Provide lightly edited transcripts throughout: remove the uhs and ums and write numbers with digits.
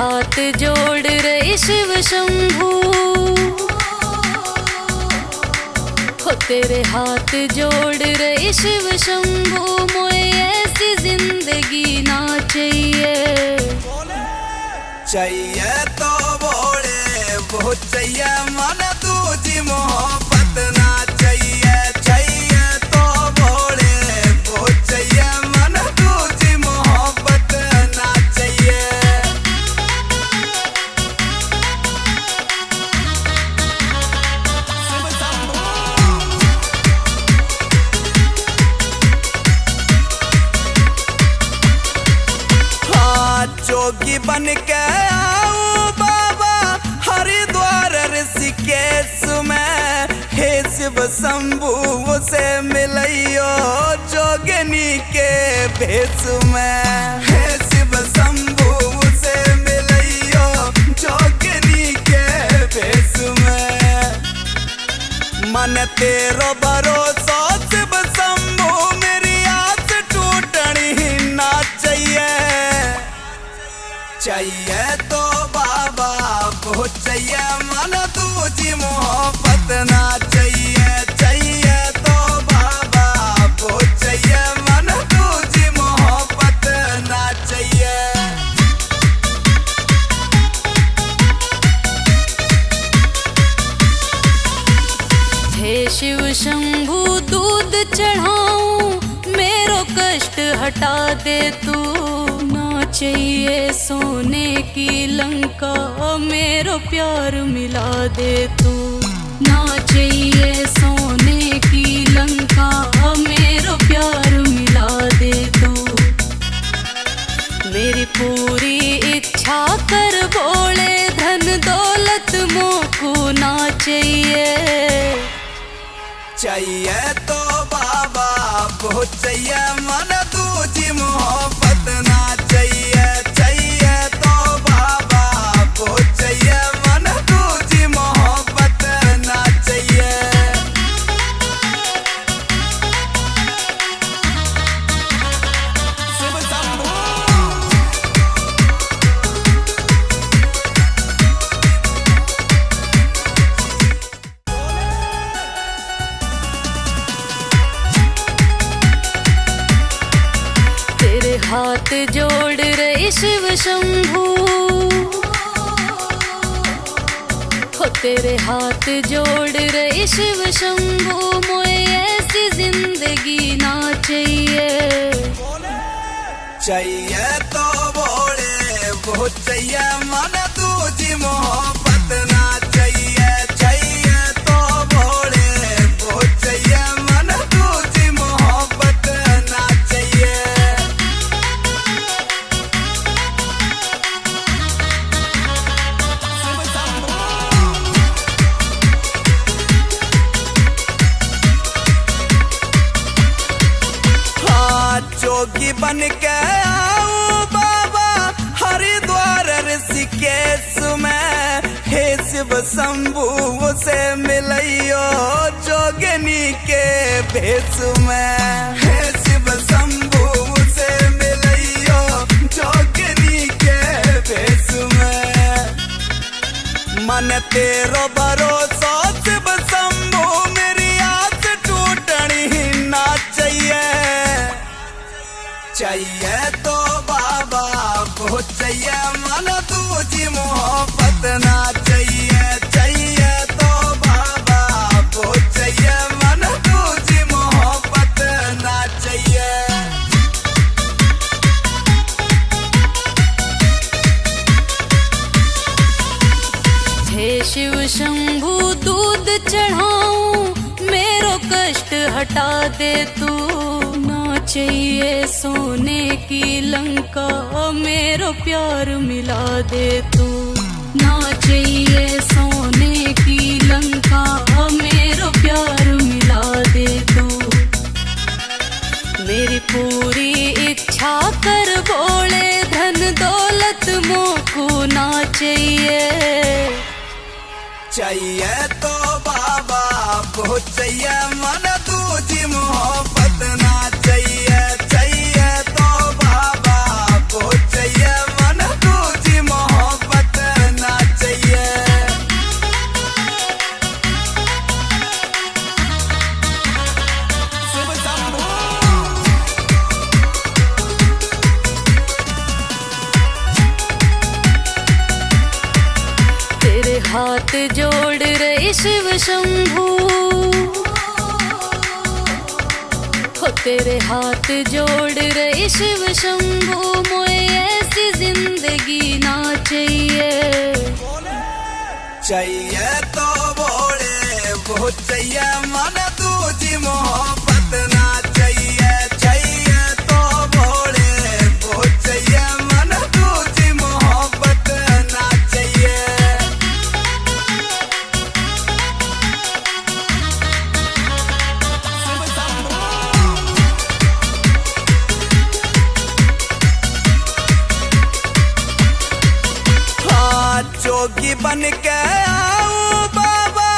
हाथ जोड़ रहे शिव शंभू, हो तेरे हाथ जोड़ रहे शिव शंभू। मोए ऐसी जिंदगी ना चाहिए, चाहिए तो बोले वो चाहिए मन तुझी मोहब्बत ना चाहिए, चाहिए तो बोले वो चाहिए मन तुझी मोहब्बत ना चाहिए। हाँ जोगी बन के आऊं बाबा हरिद्वार ऋषिकेश में, हे शिव शंभू से मिलियो जोगनी के भेष में, हे शिव शंभू से मिलियो जोगनी के भेष में। मन तेरो भरोसा शिव शंभू, मेरी आस टूटनी ना चाहिए, चाहिए तो बाबा वो चाहिए मन तुझी मोहब्बत ना चाहिए, चाहिए तो बाबा वो चाहिए मन तुझी मोहब्बत ना चाहिए। हे शिव शंभू दूध चढ़ाऊं, मेरो कष्ट हटा दे तू। ना चाहिए सोने की लंका, मेरो प्यार मिला दे तू। ना चाहिए सोने की लंका, मेरो प्यार मिला दे तू। मेरी पूरी इच्छा कर बोले, धन दौलत मोको ना चाहिए, चाहिए तो बाबा वो चाहिए मन तुझी मोहब्बत ना चाहिए, चाहिए तो बाबा वो चाहिए मन तुझी मोहब्बत ना चाहिए। शिव शंभू तेरे हाथ जोड़ रहे शिव शंभू, हो तेरे हाथ जोड़ रहे शिव शंभू। मोए ऐसी जिंदगी ना चाहिए, चाहिए तो बोले वो चाहिए मन तुझी मोहब्बत ना चाहिए, चाहिए तो बोले वो चाहिए मन तुझी मोहब्बत ना चाहिए। हाँ जोगी बन के आऊं बाबा हरिद्वार ऋषिकेश में, हे शिव शंभू से मिलियो जोगनी के भेष में, हे शिव शंभू से मिलियो जोगनी के भेष में। मन तेरो भरोसा शिव शंभू, मेरी आस टूटनी ना चाहिए, चाहिए तो बाबा वो चाहिए मन तुझी मोहब्बत ना चाहिए, चाहिए तो बाबा वो चाहिए मन तुझी मोहब्बत ना चाहिए। हे शिव शंभू दूध चढ़ाऊं, मेरो कष्ट हटा दे तू। ना चाहिए सोने की लंका, मेरो प्यार मिला दे तू। ना चाहिए सोने की लंका, मेरो प्यार मिला दे तू। मेरी पूरी इच्छा कर बोले, धन दौलत मोको ना चाहिए, चाहिए तो बाबा वो चाहिए मन तुझी मोहब्बत ना चाहिए, चाहिए तो बाबा वो चाहिए मन तुझी मोहब्बत जोड़ रहे शिव शंभू, हो तेरे हाथ जोड़ रहे शिव शंभू, मोए ऐसी जिंदगी ना चाहिए। चाहिए तो बोले वो चाहिए, मन दूजी मोहब्बत ना चाहिए। चाहिए तो बोले वो चाहिए, मन दूजी मोहब्बत ना चाहिए। हाँ जोगी बन के आऊं बाबा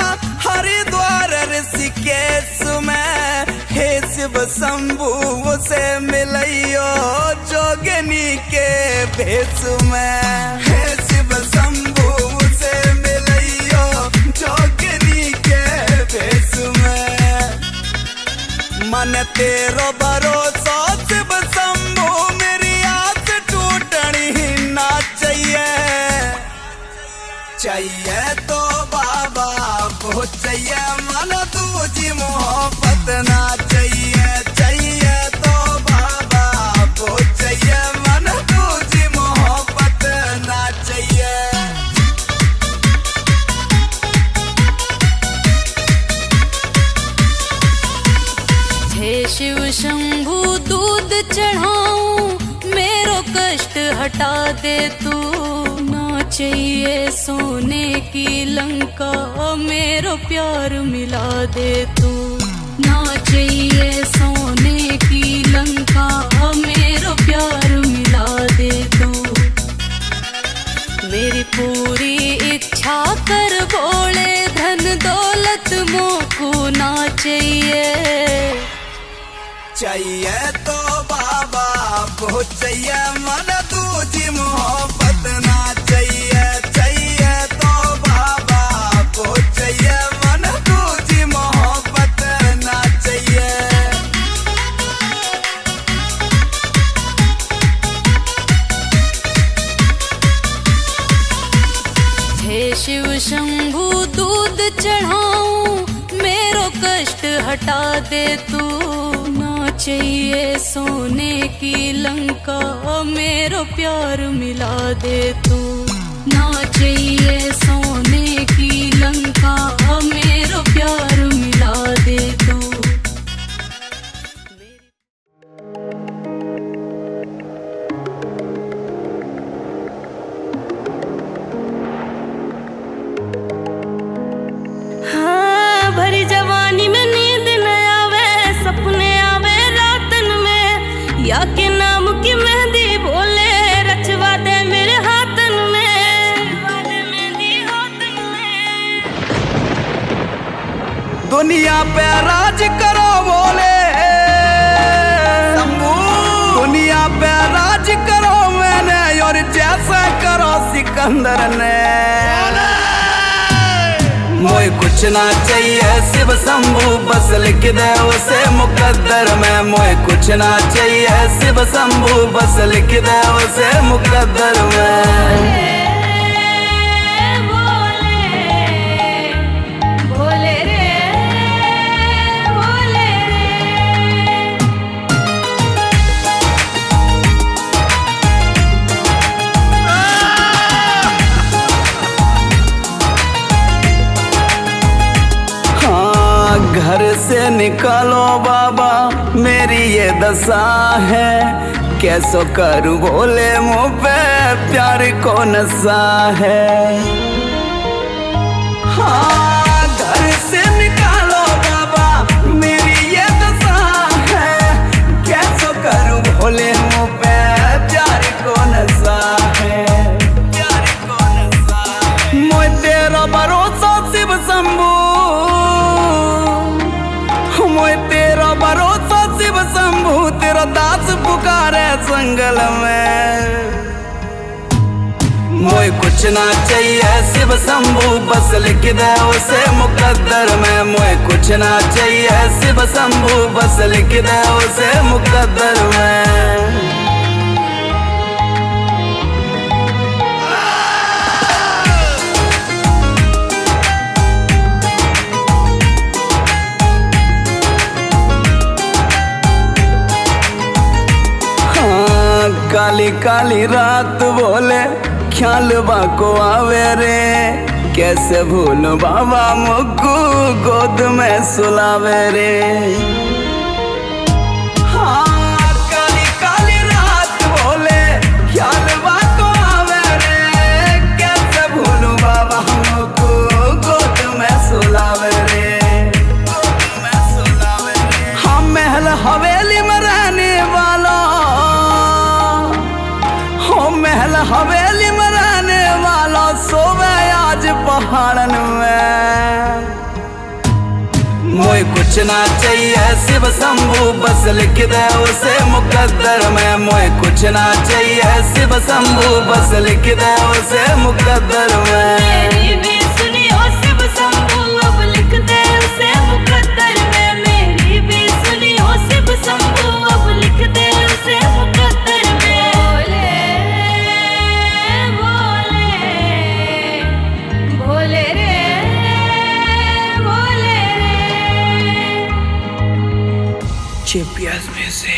हरिद्वार ऋषिकेश में, हे शिव शंभू से मिलियो जोगनी के भेष में। हे शिव शंभू से मिलियो जोगनी के भेष में। मन तेरो भरोसा शिव शंभू, मेरी आस टूटनी ना चाहिए। चाहिए तो बाबा वो चाहिए, मन दूजी मोहब्बत ना चाहिए। चाहिए तो बाबा वो चाहिए, मन दूजी मोहब्बत ना चाहिए। हे शिव शंभू दूध चढ़ाऊं, मेरो कष्ट हटा दे तू, ना चाहिए सोने की लंका, मेरो प्यार मिला दे तू। ना चाहिए सोने की लंका, मेरो प्यार मिला दे तू। मेरी पूरी इच्छा कर बोले, धन दौलत मोको ना चाहिए। चाहिए तो बाबा वो चाहिए, मन दूजी मोहब्बत ना चाहिए। चाहिए तो बाबा वो चाहिए, मन दूजी मोहब्बत ना चाहिए। हे शिव शंभू दूध चढ़ाऊं, मेरो कष्ट हटा दे तू, ना चाहिए सोने की लंका, मेरो प्यार मिला दे तू। ना चाहिए सोने की लंका, मेरो प्यार मिला दे तू। हाँ भरी जवानी में नींद न आवे, सपने आवे रातन में, या के नाम की मेहंदी बोले रचवा दे मेरे हाथन में। मेहंदी हाथन में। दुनिया पे राज करो बोले शंभू, दुनिया पे राज करो मैंने, और जैसा करो सिकंदर ने। मोए कुछ ना चाहिए शिव शंभू, बस लिख दे उसे मुकद्दर में। मोए कुछ ना चाहिए शिव शंभू, बस लिख दे उसे मुकद्दर में। भोले रे भोले रे। हाँ घर से निकालो बाबा, मेरी ये दशा है, कैसो करूं बोले मुँह पे प्यार को नशा है। हाँ घर से निकालो बाबा, मेरी ये दशा है, कैसो करूं बोले मुँह पे प्यार को नशा है। प्यार को नशा है। मोए तेरा भरोसा शिव शंभू, मोए तेरा भरोसा शिव शंभू, तेरा दास पुकारे संगल में। मोए कुछ ना चाहिए शिव शंभू, बस लिख दे उसे मुकद्दर में। मोए कुछ ना चाहिए शिव शंभू, बस लिख दे उसे मुकद्दर में। काली काली रात बोले ख्याल बाको आवे रे, कैसे भूल बाबा मुक्कू गोद में सुलावे रे। हाँ काली काली रात बोले ख्याल बाको आवे रे, कैसे भूल बाबा मुक्कू गोद में सुलावे रे, गोद में सुलावे रे। हम महल हवेली में रहने वाला, हम महल हवेली में रहने वाला सोवे आज पहाड़न में। मोए कुछ ना चाहिए शिव शंभू बस लिख दे उसे मुकद्दर में, मोए कुछ ना चाहिए शिव शंभू बस लिख दे उसे मुकद्दर में। मेरी भी सुनियो शिव शंभू अब लिख दे उसे मुकद्दर में, मेरी भी सुनियो शिव शंभू अब लिख दे उसे मुकद्दर में। भोले भोले भोले रे भोले रे। GPS में से